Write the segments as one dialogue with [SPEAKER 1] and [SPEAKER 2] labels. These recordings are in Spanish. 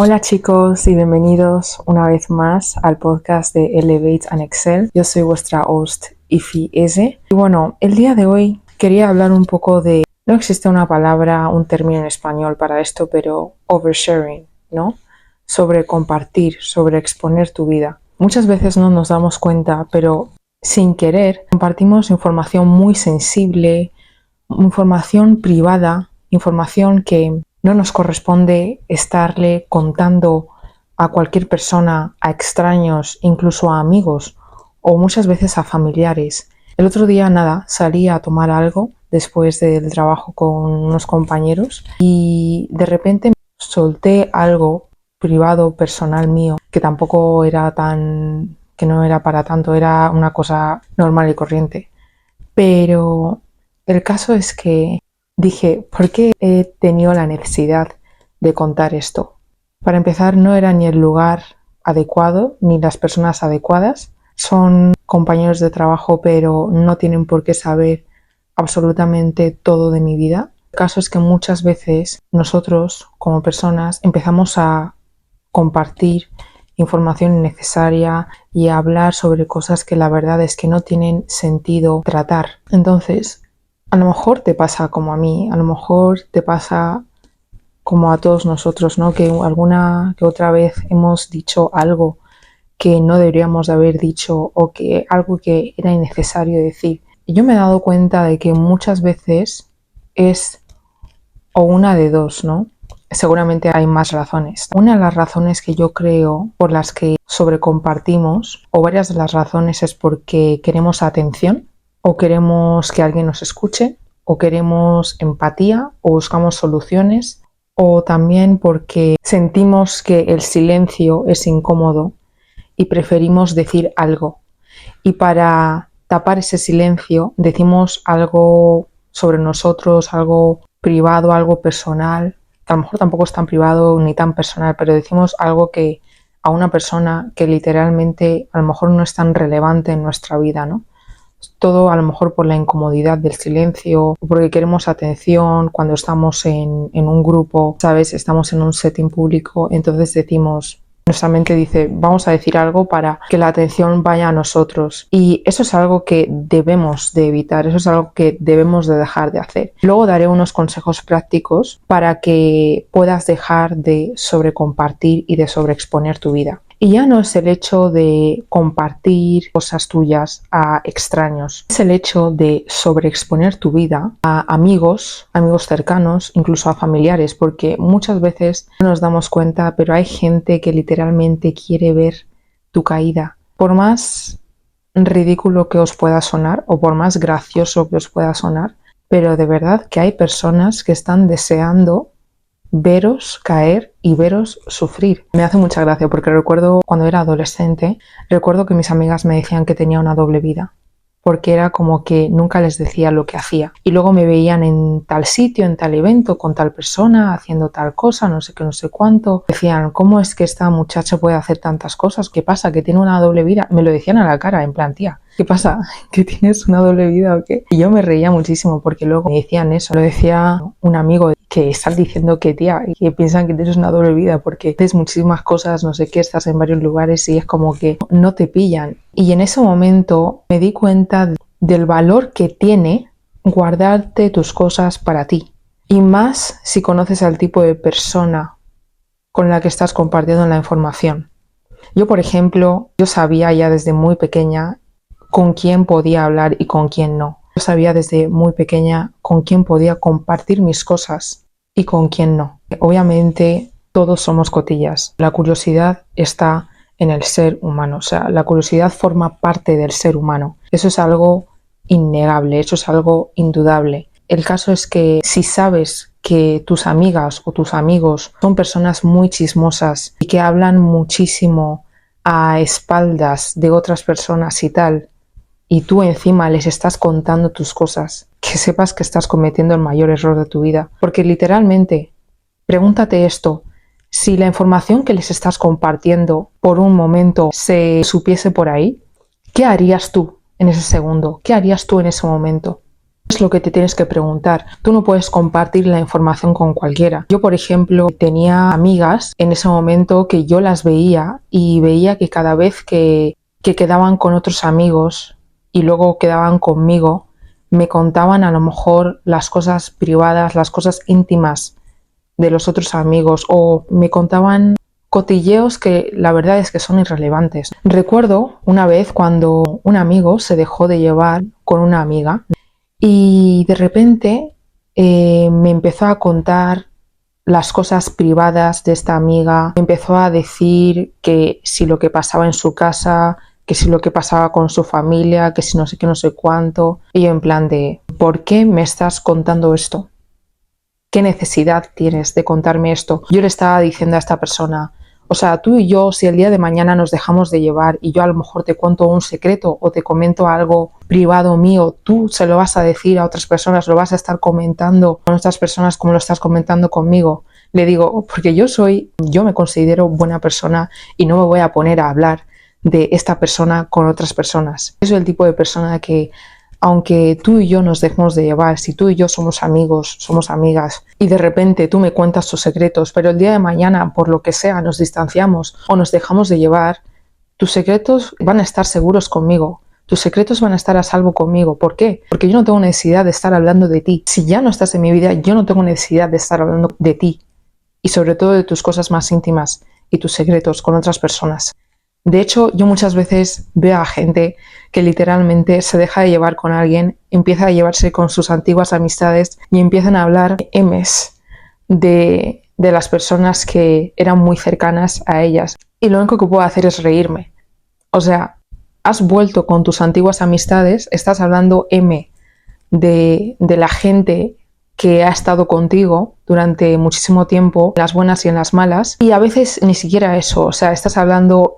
[SPEAKER 1] Hola chicos y bienvenidos una vez más al podcast de Elevate and Excel. Yo soy vuestra host Ifi S. Y bueno, el día de hoy quería hablar un poco de, no existe una palabra, un término en español para esto, pero oversharing, ¿no? Sobre compartir, sobre exponer tu vida. Muchas veces no nos damos cuenta, pero sin querer compartimos información muy sensible, información privada, información que no nos corresponde estarle contando a cualquier persona, a extraños, incluso a amigos o muchas veces a familiares. El otro día salí a tomar algo después del trabajo con unos compañeros y de repente solté algo privado, personal mío, que tampoco era que no era para tanto, era una cosa normal y corriente. Pero el caso es que dije, ¿por qué he tenido la necesidad de contar esto? Para empezar, no era ni el lugar adecuado ni las personas adecuadas. Son compañeros de trabajo, pero no tienen por qué saber absolutamente todo de mi vida. El caso es que muchas veces nosotros, como personas, empezamos a compartir información innecesaria y a hablar sobre cosas que la verdad es que no tienen sentido tratar. Entonces, a lo mejor te pasa como a mí, a lo mejor te pasa como a todos nosotros, ¿no? Que alguna que otra vez hemos dicho algo que no deberíamos de haber dicho o que algo que era innecesario decir. Y yo me he dado cuenta de que muchas veces es o una de dos, ¿no? Seguramente hay más razones. Una de las razones que yo creo por las que sobrecompartimos, o varias de las razones, es porque queremos atención, o queremos que alguien nos escuche, o queremos empatía, o buscamos soluciones, o también porque sentimos que el silencio es incómodo y preferimos decir algo. Y para tapar ese silencio decimos algo sobre nosotros, algo privado, algo personal. A lo mejor tampoco es tan privado ni tan personal, pero decimos algo que a una persona que literalmente a lo mejor no es tan relevante en nuestra vida, ¿no? Todo a lo mejor por la incomodidad del silencio, o porque queremos atención cuando estamos en un grupo, ¿sabes? Estamos en un setting público, entonces decimos, nuestra mente dice, vamos a decir algo para que la atención vaya a nosotros. Y eso es algo que debemos de evitar, eso es algo que debemos de dejar de hacer. Luego daré unos consejos prácticos para que puedas dejar de sobrecompartir y de sobreexponer tu vida. Y ya no es el hecho de compartir cosas tuyas a extraños, es el hecho de sobreexponer tu vida a amigos cercanos, incluso a familiares, porque muchas veces no nos damos cuenta, pero hay gente que literalmente quiere ver tu caída. Por más ridículo que os pueda sonar o por más gracioso que os pueda sonar, pero de verdad que hay personas que están deseando veros caer y veros sufrir. Me hace mucha gracia porque recuerdo cuando era adolescente, recuerdo que mis amigas me decían que tenía una doble vida, porque era como que nunca les decía lo que hacía. Y luego me veían en tal sitio, en tal evento, con tal persona, haciendo tal cosa, no sé qué, no sé cuánto. Decían, ¿cómo es que esta muchacha puede hacer tantas cosas? ¿Qué pasa? ¿Que tiene una doble vida? Me lo decían a la cara, en plan, tía, ¿qué pasa? ¿Que tienes una doble vida o qué? Y yo me reía muchísimo porque luego me decían eso. Lo decía un amigo que estás diciendo que, tía, que piensan que tienes una doble vida porque haces muchísimas cosas, no sé qué, estás en varios lugares y es como que no te pillan. Y en ese momento me di cuenta del valor que tiene guardarte tus cosas para ti. Y más si conoces al tipo de persona con la que estás compartiendo la información. Yo, por ejemplo, yo sabía ya desde muy pequeña con quién podía hablar y con quién no. Yo sabía desde muy pequeña con quién podía compartir mis cosas y con quién no. Obviamente todos somos cotillas. La curiosidad está en el ser humano. O sea, la curiosidad forma parte del ser humano. Eso es algo innegable, eso es algo indudable. El caso es que si sabes que tus amigas o tus amigos son personas muy chismosas y que hablan muchísimo a espaldas de otras personas y tal, y tú encima les estás contando tus cosas, que sepas que estás cometiendo el mayor error de tu vida. Porque literalmente, pregúntate esto, si la información que les estás compartiendo por un momento se supiese por ahí, ¿qué harías tú en ese segundo? ¿Qué harías tú en ese momento? Es lo que te tienes que preguntar. Tú no puedes compartir la información con cualquiera. Yo, por ejemplo, tenía amigas en ese momento que yo las veía y veía que cada vez que quedaban con otros amigos y luego quedaban conmigo, me contaban a lo mejor las cosas privadas, las cosas íntimas de los otros amigos, o me contaban cotilleos que la verdad es que son irrelevantes. Recuerdo una vez cuando un amigo se dejó de llevar con una amiga y de repente me empezó a contar las cosas privadas de esta amiga, me empezó a decir que si lo que pasaba en su casa, que si lo que pasaba con su familia, que si no sé qué, no sé cuánto. Y yo en plan de, ¿por qué me estás contando esto? ¿Qué necesidad tienes de contarme esto? Yo le estaba diciendo a esta persona, o sea, tú y yo, si el día de mañana nos dejamos de llevar y yo a lo mejor te cuento un secreto o te comento algo privado mío, tú se lo vas a decir a otras personas, lo vas a estar comentando con otras personas como lo estás comentando conmigo. Le digo, porque yo me considero buena persona y no me voy a poner a hablar de esta persona con otras personas. Soy el tipo de persona que, aunque tú y yo nos dejemos de llevar, si tú y yo somos amigos, somos amigas, y de repente tú me cuentas tus secretos, pero el día de mañana, por lo que sea, nos distanciamos o nos dejamos de llevar, tus secretos van a estar seguros conmigo. Tus secretos van a estar a salvo conmigo. ¿Por qué? Porque yo no tengo necesidad de estar hablando de ti. Si ya no estás en mi vida, yo no tengo necesidad de estar hablando de ti. Y sobre todo de tus cosas más íntimas y tus secretos con otras personas. De hecho, yo muchas veces veo a gente que literalmente se deja de llevar con alguien, empieza a llevarse con sus antiguas amistades y empiezan a hablar M's de las personas que eran muy cercanas a ellas. Y lo único que puedo hacer es reírme. O sea, has vuelto con tus antiguas amistades, estás hablando de la gente que ha estado contigo durante muchísimo tiempo, en las buenas y en las malas, y a veces ni siquiera eso, o sea, estás hablando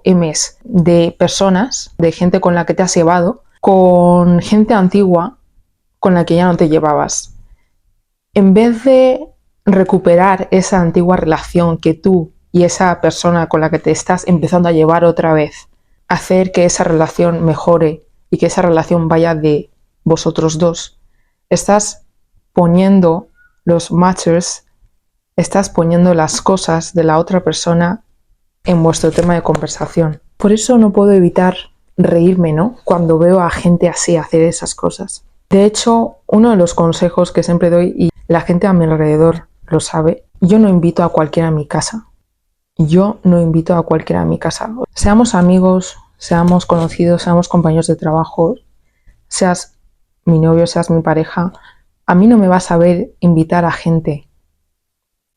[SPEAKER 1] de personas, de gente con la que te has llevado, con gente antigua con la que ya no te llevabas. En vez de recuperar esa antigua relación que tú y esa persona con la que te estás empezando a llevar otra vez, hacer que esa relación mejore y que esa relación vaya de vosotros dos, estás poniendo los matters, estás poniendo las cosas de la otra persona en vuestro tema de conversación. Por eso no puedo evitar reírme, ¿no? Cuando veo a gente así hacer esas cosas. De hecho, uno de los consejos que siempre doy, y la gente a mi alrededor lo sabe, yo no invito a cualquiera a mi casa. Yo no invito a cualquiera a mi casa. Seamos amigos, seamos conocidos, seamos compañeros de trabajo, seas mi novio, seas mi pareja, a mí no me vas a ver invitar a gente.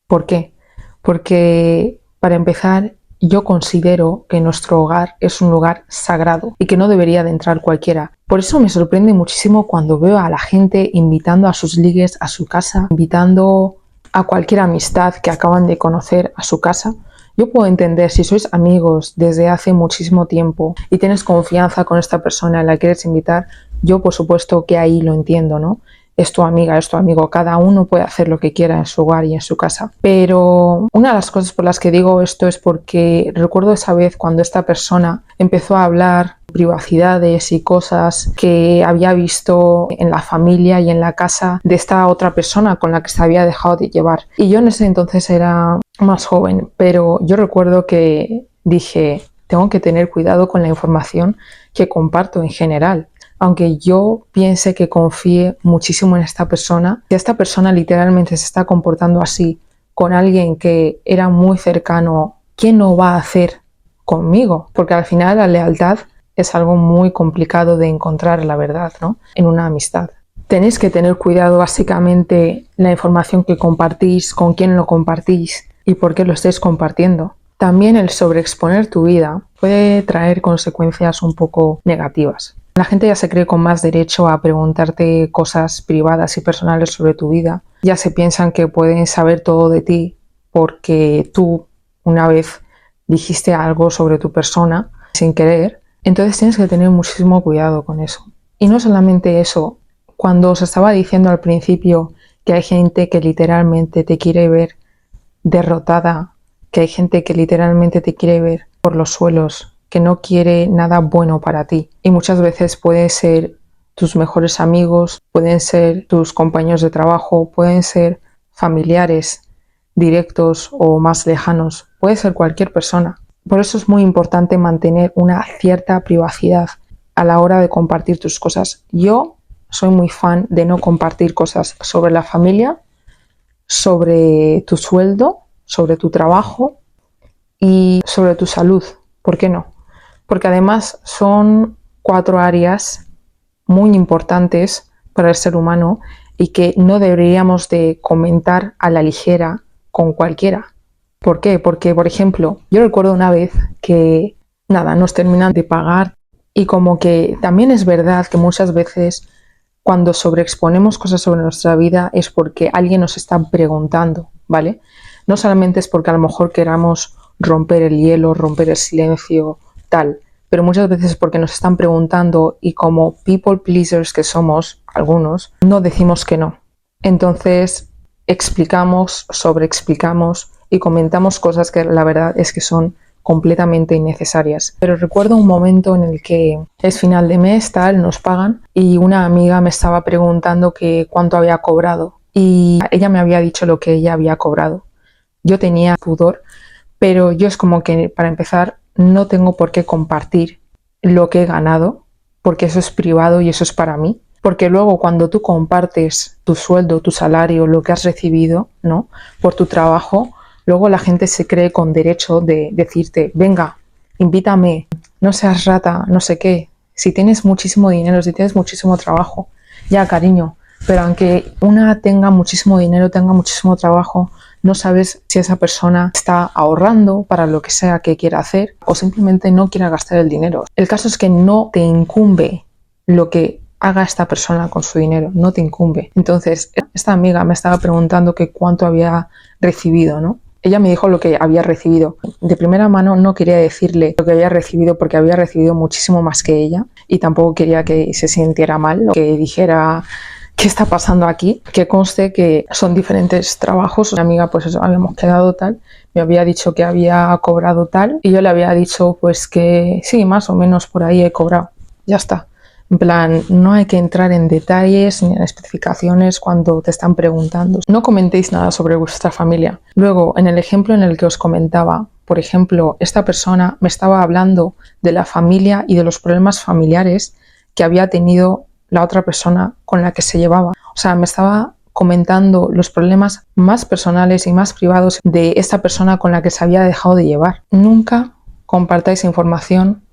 [SPEAKER 1] ¿Por qué? Porque, para empezar, yo considero que nuestro hogar es un lugar sagrado y que no debería de entrar cualquiera. Por eso me sorprende muchísimo cuando veo a la gente invitando a sus ligues a su casa, invitando a cualquier amistad que acaban de conocer a su casa. Yo puedo entender, si sois amigos desde hace muchísimo tiempo y tienes confianza con esta persona a la que quieres invitar, yo por supuesto que ahí lo entiendo, ¿no? Es tu amiga, es tu amigo, cada uno puede hacer lo que quiera en su hogar y en su casa. Pero una de las cosas por las que digo esto es porque recuerdo esa vez cuando esta persona empezó a hablar privacidades y cosas que había visto en la familia y en la casa de esta otra persona con la que se había dejado de llevar. Y yo en ese entonces era más joven, pero yo recuerdo que dije, tengo que tener cuidado con la información que comparto en general. Aunque yo piense que confíe muchísimo en esta persona, si esta persona literalmente se está comportando así con alguien que era muy cercano, ¿qué no va a hacer conmigo? Porque al final la lealtad es algo muy complicado de encontrar, la verdad, ¿no? En una amistad. Tenéis que tener cuidado básicamente la información que compartís, con quién lo compartís y por qué lo estáis compartiendo. También el sobreexponer tu vida puede traer consecuencias un poco negativas. La gente ya se cree con más derecho a preguntarte cosas privadas y personales sobre tu vida. Ya se piensan que pueden saber todo de ti porque tú una vez dijiste algo sobre tu persona sin querer. Entonces tienes que tener muchísimo cuidado con eso. Y no solamente eso, cuando os estaba diciendo al principio que hay gente que literalmente te quiere ver derrotada, que hay gente que literalmente te quiere ver por los suelos, que no quiere nada bueno para ti. Y muchas veces puede ser tus mejores amigos, pueden ser tus compañeros de trabajo, pueden ser familiares directos o más lejanos, puede ser cualquier persona. Por eso es muy importante mantener una cierta privacidad a la hora de compartir tus cosas. Yo soy muy fan de no compartir cosas sobre la familia, sobre tu sueldo, sobre tu trabajo y sobre tu salud. ¿Por qué no? Porque además son 4 áreas muy importantes para el ser humano y que no deberíamos de comentar a la ligera con cualquiera. ¿Por qué? Porque, por ejemplo, yo recuerdo una vez que, nos terminan de pagar y como que también es verdad que muchas veces cuando sobreexponemos cosas sobre nuestra vida es porque alguien nos está preguntando, ¿vale? No solamente es porque a lo mejor queramos romper el hielo, romper el silencio, tal, pero muchas veces es porque nos están preguntando y como people pleasers que somos, algunos, no decimos que no. Entonces explicamos, sobreexplicamos y comentamos cosas que la verdad es que son completamente innecesarias. Pero recuerdo un momento en el que es final de mes, tal, nos pagan y una amiga me estaba preguntando que cuánto había cobrado y ella me había dicho lo que ella había cobrado. Yo tenía pudor, pero yo es como que para empezar no tengo por qué compartir lo que he ganado porque eso es privado y eso es para mí. Porque luego cuando tú compartes tu sueldo, tu salario, lo que has recibido, ¿no? Por tu trabajo, luego la gente se cree con derecho de decirte, venga, invítame, no seas rata, no sé qué. Si tienes muchísimo dinero, si tienes muchísimo trabajo, ya cariño. Pero aunque una tenga muchísimo dinero, tenga muchísimo trabajo, no sabes si esa persona está ahorrando para lo que sea que quiera hacer o simplemente no quiera gastar el dinero. El caso es que no te incumbe lo que haga esta persona con su dinero, no te incumbe. Entonces, esta amiga me estaba preguntando que cuánto había recibido, ¿no? Ella me dijo lo que había recibido. De primera mano no quería decirle lo que había recibido porque había recibido muchísimo más que ella y tampoco quería que se sintiera mal o que dijera ¿qué está pasando aquí? Que conste que son diferentes trabajos. Mi amiga, pues eso, habíamos quedado tal, me había dicho que había cobrado tal y yo le había dicho pues que sí, más o menos por ahí he cobrado. Ya está. En plan, no hay que entrar en detalles ni en especificaciones cuando te están preguntando. No comentéis nada sobre vuestra familia. Luego, en el ejemplo en el que os comentaba, por ejemplo, esta persona me estaba hablando de la familia y de los problemas familiares que había tenido la otra persona con la que se llevaba. O sea, me estaba comentando los problemas más personales y más privados de esta persona con la que se había dejado de llevar. Nunca compartáis información,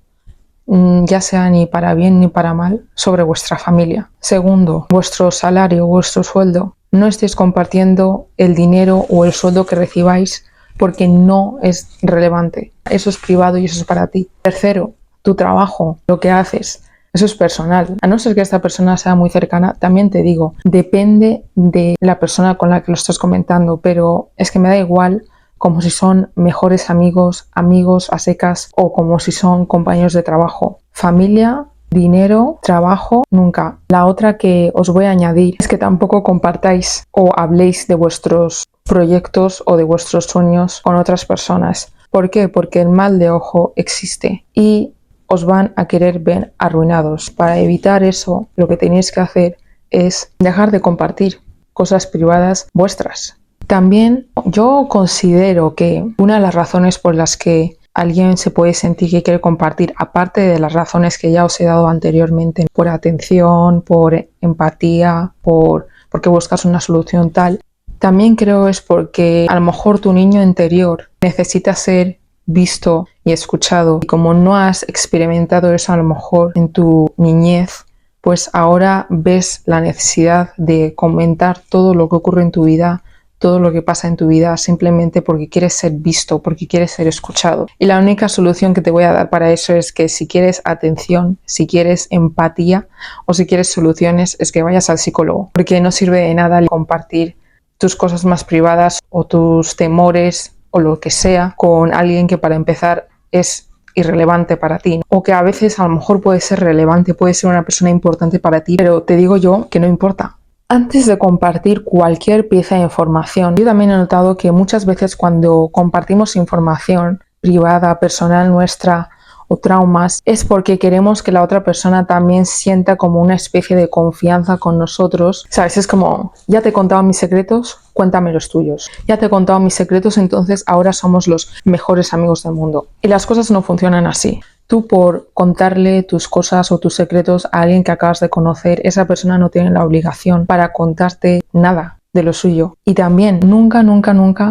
[SPEAKER 1] ya sea ni para bien ni para mal, sobre vuestra familia. Segundo, vuestro salario, vuestro sueldo. No estéis compartiendo el dinero o el sueldo que recibáis porque no es relevante. Eso es privado y eso es para ti. Tercero, tu trabajo, lo que haces. Eso es personal. A no ser que esta persona sea muy cercana, también te digo, depende de la persona con la que lo estás comentando, pero es que me da igual como si son mejores amigos, amigos a secas o como si son compañeros de trabajo. Familia, dinero, trabajo, nunca. La otra que os voy a añadir es que tampoco compartáis o habléis de vuestros proyectos o de vuestros sueños con otras personas. ¿Por qué? Porque el mal de ojo existe y os van a querer ver arruinados. Para evitar eso, lo que tenéis que hacer es dejar de compartir cosas privadas vuestras. También yo considero que una de las razones por las que alguien se puede sentir que quiere compartir, aparte de las razones que ya os he dado anteriormente, por atención, por empatía, porque buscas una solución tal, también creo es porque a lo mejor tu niño interior necesita ser visto y escuchado. Y como no has experimentado eso a lo mejor en tu niñez, pues ahora ves la necesidad de comentar todo lo que ocurre en tu vida, todo lo que pasa en tu vida, simplemente porque quieres ser visto, porque quieres ser escuchado. Y la única solución que te voy a dar para eso es que si quieres atención, si quieres empatía o si quieres soluciones, es que vayas al psicólogo. Porque no sirve de nada compartir tus cosas más privadas o tus temores o lo que sea con alguien que para empezar es irrelevante para ti, o que a veces a lo mejor puede ser relevante, puede ser una persona importante para ti, pero te digo yo que no importa. Antes de compartir cualquier pieza de información, yo también he notado que muchas veces cuando compartimos información privada, personal nuestra, o traumas, es porque queremos que la otra persona también sienta como una especie de confianza con nosotros. ¿Sabes? Es como, ya te he contado mis secretos, cuéntame los tuyos. Ya te he contado mis secretos, entonces ahora somos los mejores amigos del mundo. Y las cosas no funcionan así. Tú por contarle tus cosas o tus secretos a alguien que acabas de conocer, esa persona no tiene la obligación para contarte nada de lo suyo. Y también nunca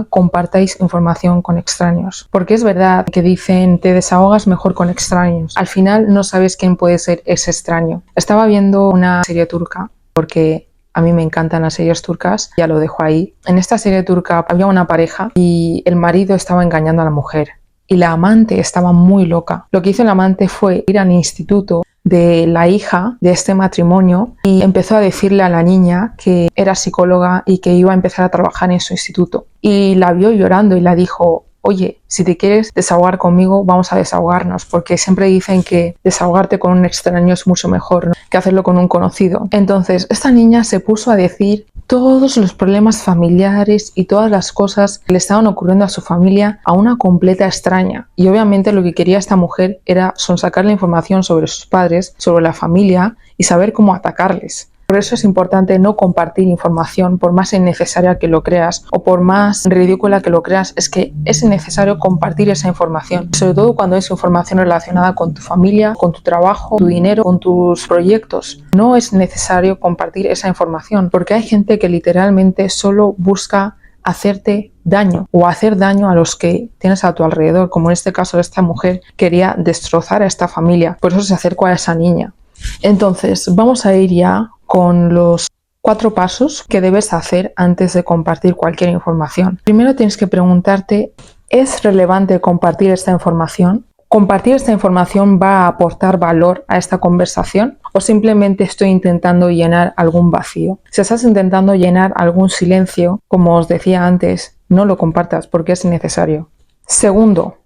[SPEAKER 1] compartáis información con extraños, porque es verdad que dicen te desahogas mejor con extraños. Al final no sabes quién puede ser ese extraño. Estaba viendo una serie turca, porque a mí me encantan las series turcas, ya lo dejo ahí. En esta serie turca había una pareja y el marido estaba engañando a la mujer y la amante estaba muy loca. Lo que hizo el amante fue ir al instituto de la hija de este matrimonio y empezó a decirle a la niña que era psicóloga y que iba a empezar a trabajar en su instituto. Y la vio llorando y la dijo, oye, si te quieres desahogar conmigo, vamos a desahogarnos, porque siempre dicen que desahogarte con un extraño es mucho mejor, ¿no?, que hacerlo con un conocido. Entonces, esta niña se puso a decir todos los problemas familiares y todas las cosas que le estaban ocurriendo a su familia a una completa extraña. Y obviamente lo que quería esta mujer era sonsacar la información sobre sus padres, sobre la familia y saber cómo atacarles. Por eso es importante no compartir información, por más innecesaria que lo creas o por más ridícula que lo creas, es que es necesario compartir esa información, sobre todo cuando es información relacionada con tu familia, con tu trabajo, tu dinero, con tus proyectos. No es necesario compartir esa información porque hay gente que literalmente solo busca hacerte daño o hacer daño a los que tienes a tu alrededor, como en este caso esta mujer quería destrozar a esta familia, por eso se acercó a esa niña. Entonces, vamos a ir ya con los 4 pasos que debes hacer antes de compartir cualquier información. Primero tienes que preguntarte, ¿es relevante compartir esta información? ¿Compartir esta información va a aportar valor a esta conversación? ¿O simplemente estoy intentando llenar algún vacío? Si estás intentando llenar algún silencio, como os decía antes, no lo compartas porque es innecesario. Segundo,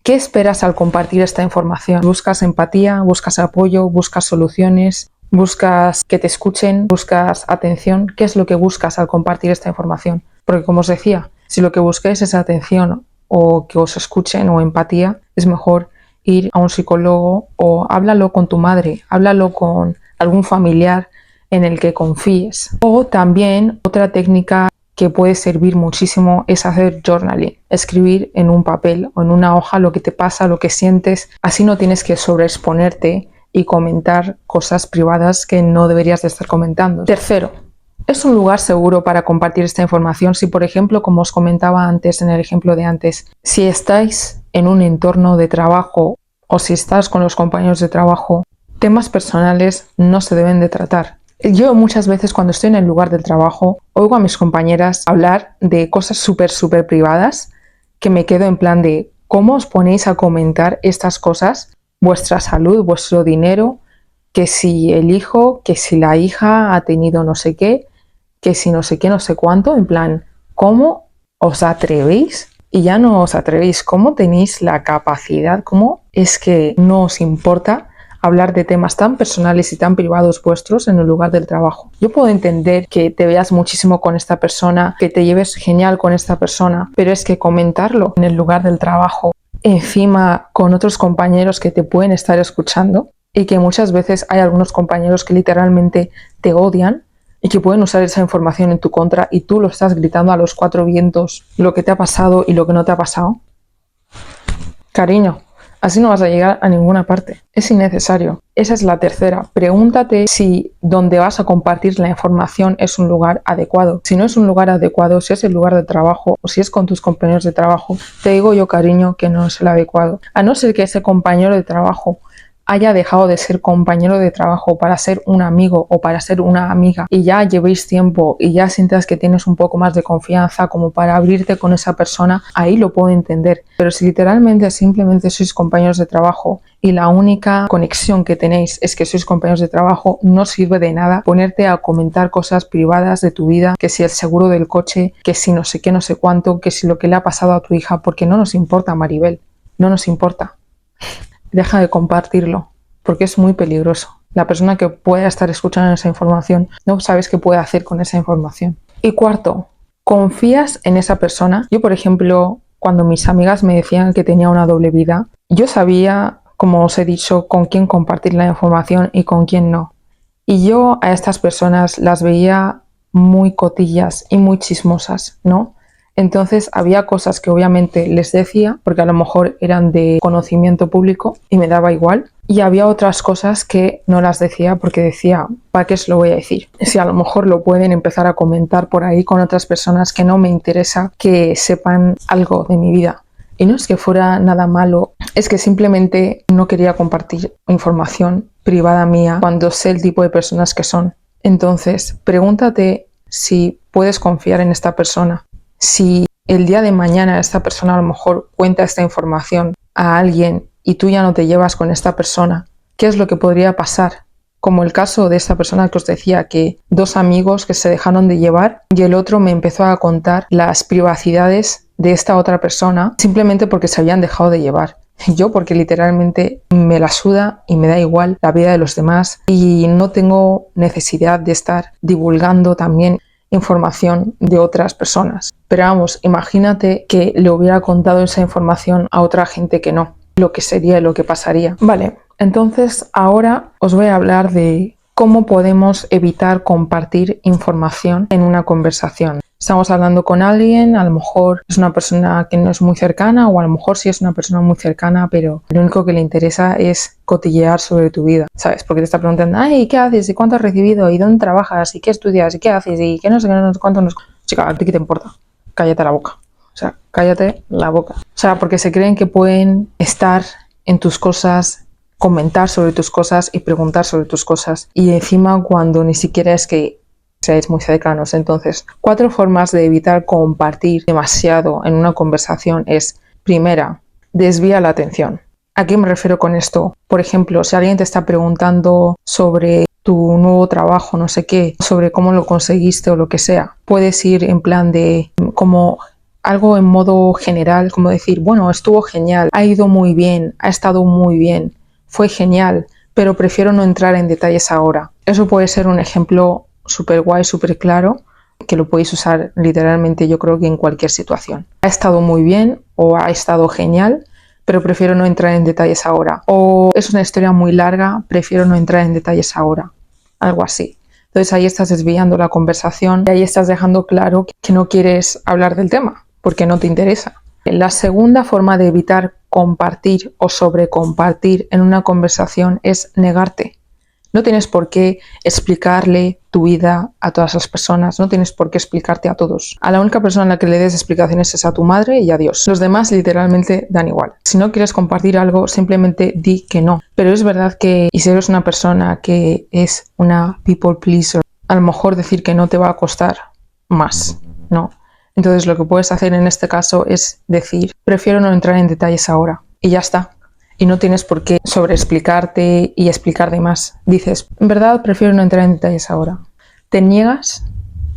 [SPEAKER 1] ¿qué esperas al compartir esta información? ¿Buscas empatía? ¿Buscas apoyo? ¿Buscas soluciones? ¿Buscas que te escuchen? ¿Buscas atención? ¿Qué es lo que buscas al compartir esta información? Porque como os decía, si lo que busquéis es atención o que os escuchen o empatía, es mejor ir a un psicólogo o háblalo con tu madre, háblalo con algún familiar en el que confíes. O también otra técnica que puede servir muchísimo es hacer journaling, escribir en un papel o en una hoja lo que te pasa, lo que sientes, así no tienes que sobreexponerte y comentar cosas privadas que no deberías de estar comentando. Tercero, ¿es un lugar seguro para compartir esta información? Si, por ejemplo, como os comentaba antes en el ejemplo de antes, si estáis en un entorno de trabajo o si estás con los compañeros de trabajo, temas personales no se deben de tratar. Yo muchas veces cuando estoy en el lugar del trabajo oigo a mis compañeras hablar de cosas súper privadas que me quedo en plan de ¿cómo os ponéis a comentar estas cosas? Vuestra salud, vuestro dinero, que si el hijo, que si la hija ha tenido no sé qué, que si no sé qué, no sé cuánto, en plan, ¿cómo os atrevéis? Y ya no os atrevéis, ¿cómo tenéis la capacidad? ¿Cómo es que no os importa hablar de temas tan personales y tan privados vuestros en el lugar del trabajo? Yo puedo entender que te veas muchísimo con esta persona, que te lleves genial con esta persona, pero es que comentarlo en el lugar del trabajo, encima con otros compañeros que te pueden estar escuchando y que muchas veces hay algunos compañeros que literalmente te odian y que pueden usar esa información en tu contra y tú lo estás gritando a los 4 vientos lo que te ha pasado y lo que no te ha pasado. Cariño, así no vas a llegar a ninguna parte. Es innecesario. Esa es la tercera. Pregúntate si donde vas a compartir la información es un lugar adecuado. Si no es un lugar adecuado, si es el lugar de trabajo o si es con tus compañeros de trabajo, te digo yo, cariño, que no es el adecuado. A no ser que ese compañero de trabajo haya dejado de ser compañero de trabajo para ser un amigo o para ser una amiga y ya llevéis tiempo y ya sientas que tienes un poco más de confianza como para abrirte con esa persona, ahí lo puedo entender. Pero si literalmente simplemente sois compañeros de trabajo y la única conexión que tenéis es que sois compañeros de trabajo, no sirve de nada ponerte a comentar cosas privadas de tu vida, que si el seguro del coche, que si no sé qué, no sé cuánto, que si lo que le ha pasado a tu hija, porque no nos importa, Maribel, no nos importa. Deja de compartirlo, porque es muy peligroso. La persona que pueda estar escuchando esa información no sabes qué puede hacer con esa información. Y cuarto, ¿confías en esa persona? Yo, por ejemplo, cuando mis amigas me decían que tenía una doble vida, yo sabía como os he dicho, con quién compartir la información y con quién no. Y yo a estas personas las veía muy cotillas y muy chismosas, ¿no? Entonces había cosas que obviamente les decía, porque a lo mejor eran de conocimiento público y me daba igual. Y había otras cosas que no las decía porque decía, ¿para qué os lo voy a decir? Si a lo mejor lo pueden empezar a comentar por ahí con otras personas que no me interesa que sepan algo de mi vida. Y no es que fuera nada malo, es que simplemente no quería compartir información privada mía cuando sé el tipo de personas que son. Entonces, pregúntate si puedes confiar en esta persona. Si el día de mañana esta persona a lo mejor cuenta esta información a alguien y tú ya no te llevas con esta persona, ¿qué es lo que podría pasar? Como el caso de esta persona que os decía, que dos amigos que se dejaron de llevar y el otro me empezó a contar las privacidades de esta otra persona simplemente porque se habían dejado de llevar. Yo porque literalmente me la suda y me da igual la vida de los demás y no tengo necesidad de estar divulgando también información de otras personas. Pero vamos, imagínate que le hubiera contado esa información a otra gente que no, lo que sería y lo que pasaría. Vale, entonces ahora os voy a hablar de cómo podemos evitar compartir información en una conversación. Estamos hablando con alguien, a lo mejor es una persona que no es muy cercana o a lo mejor sí es una persona muy cercana, pero lo único que le interesa es cotillear sobre tu vida, ¿sabes? Porque te está preguntando, ay, ¿qué haces? ¿Y cuánto has recibido? ¿Y dónde trabajas? ¿Y qué estudias? ¿Y qué haces? ¿Y qué no sé qué, no sé cuánto? No sé... Chica, ¿a ti qué te importa? Cállate la boca. O sea, cállate la boca. O sea, porque se creen que pueden estar en tus cosas, comentar sobre tus cosas y preguntar sobre tus cosas. Y encima cuando ni siquiera es que seáis muy cercanos. Entonces, 4 formas de evitar compartir demasiado en una conversación es: primera, desvía la atención. ¿A qué me refiero con esto? Por ejemplo, si alguien te está preguntando sobre tu nuevo trabajo, no sé qué, sobre cómo lo conseguiste o lo que sea, puedes ir en plan de como algo en modo general, como decir, bueno, estuvo genial, ha ido muy bien, ha estado muy bien, fue genial, pero prefiero no entrar en detalles ahora. Eso puede ser un ejemplo súper guay, súper claro, que lo podéis usar literalmente yo creo que en cualquier situación. Ha estado muy bien o ha estado genial, pero prefiero no entrar en detalles ahora. O es una historia muy larga, prefiero no entrar en detalles ahora. Algo así. Entonces ahí estás desviando la conversación y ahí estás dejando claro que no quieres hablar del tema, porque no te interesa. La segunda forma de evitar compartir o sobrecompartir en una conversación es negarte. No tienes por qué explicarle tu vida a todas las personas, no tienes por qué explicarte a todos. A la única persona a la que le des explicaciones es a tu madre y a Dios. Los demás literalmente dan igual. Si no quieres compartir algo, simplemente di que no. Pero es verdad que, y si eres una persona que es una people pleaser, a lo mejor decir que no te va a costar más, ¿no? Entonces lo que puedes hacer en este caso es decir, prefiero no entrar en detalles ahora. Y ya está. Y no tienes por qué sobreexplicarte y explicar de más. Dices, en verdad prefiero no entrar en detalles ahora. Te niegas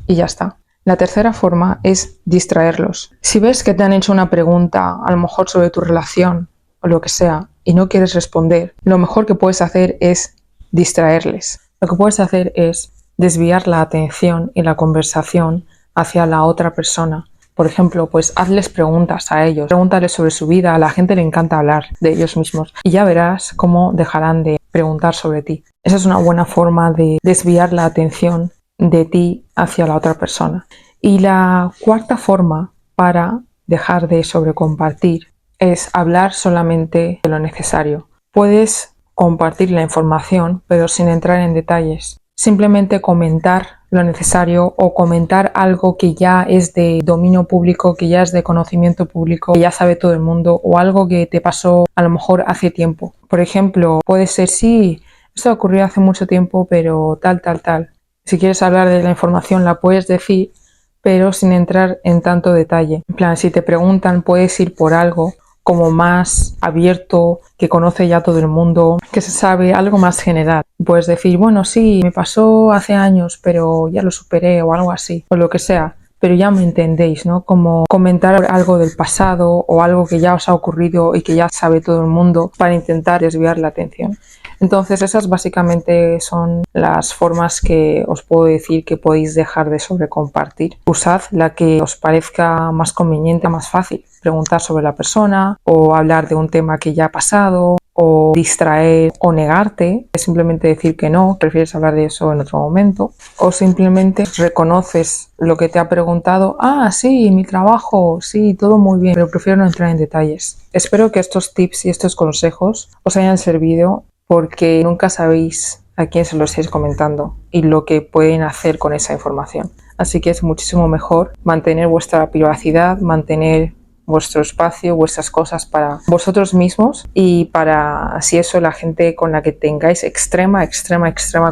[SPEAKER 1] y ya está. La tercera forma es distraerlos. Si ves que te han hecho una pregunta, a lo mejor sobre tu relación o lo que sea, y no quieres responder, lo mejor que puedes hacer es distraerles. Lo que puedes hacer es desviar la atención y la conversación hacia la otra persona. Por ejemplo, pues hazles preguntas a ellos, pregúntales sobre su vida, a la gente le encanta hablar de ellos mismos y ya verás cómo dejarán de preguntar sobre ti. Esa es una buena forma de desviar la atención de ti hacia la otra persona. Y la cuarta forma para dejar de sobrecompartir es hablar solamente de lo necesario. Puedes compartir la información, pero sin entrar en detalles. Simplemente comentar lo necesario o comentar algo que ya es de dominio público, que ya es de conocimiento público, que ya sabe todo el mundo, o algo que te pasó a lo mejor hace tiempo. Por ejemplo, puede ser, sí, esto ocurrió hace mucho tiempo, pero tal. Si quieres hablar de la información la puedes decir, pero sin entrar en tanto detalle. En plan, si te preguntan, puedes ir por algo como más abierto, que conoce ya todo el mundo, que se sabe, algo más general. Puedes decir, bueno, sí, me pasó hace años, pero ya lo superé o algo así, o lo que sea, pero ya me entendéis, ¿no? Como comentar algo del pasado o algo que ya os ha ocurrido y que ya sabe todo el mundo para intentar desviar la atención. Entonces esas básicamente son las formas que os puedo decir que podéis dejar de sobrecompartir. Usad la que os parezca más conveniente, más fácil. Preguntar sobre la persona o hablar de un tema que ya ha pasado o distraer o negarte, es simplemente decir que no, prefieres hablar de eso en otro momento, o simplemente reconoces lo que te ha preguntado, sí, mi trabajo, sí, todo muy bien, pero prefiero no entrar en detalles. Espero que estos tips y estos consejos os hayan servido, porque nunca sabéis a quién se lo estáis comentando y lo que pueden hacer con esa información. Así que es muchísimo mejor mantener vuestra privacidad, mantener vuestro espacio, vuestras cosas para vosotros mismos y para, si eso, la gente con la que tengáis extrema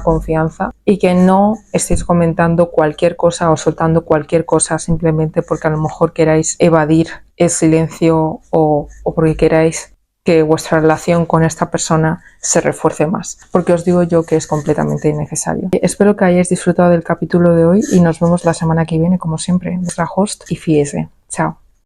[SPEAKER 1] confianza, y que no estéis comentando cualquier cosa o soltando cualquier cosa simplemente porque a lo mejor queráis evadir el silencio o porque queráis que vuestra relación con esta persona se refuerce más, porque os digo yo que es completamente innecesario. Espero que hayáis disfrutado del capítulo de hoy y nos vemos la semana que viene, como siempre. Vuestra host Ify S. Chao.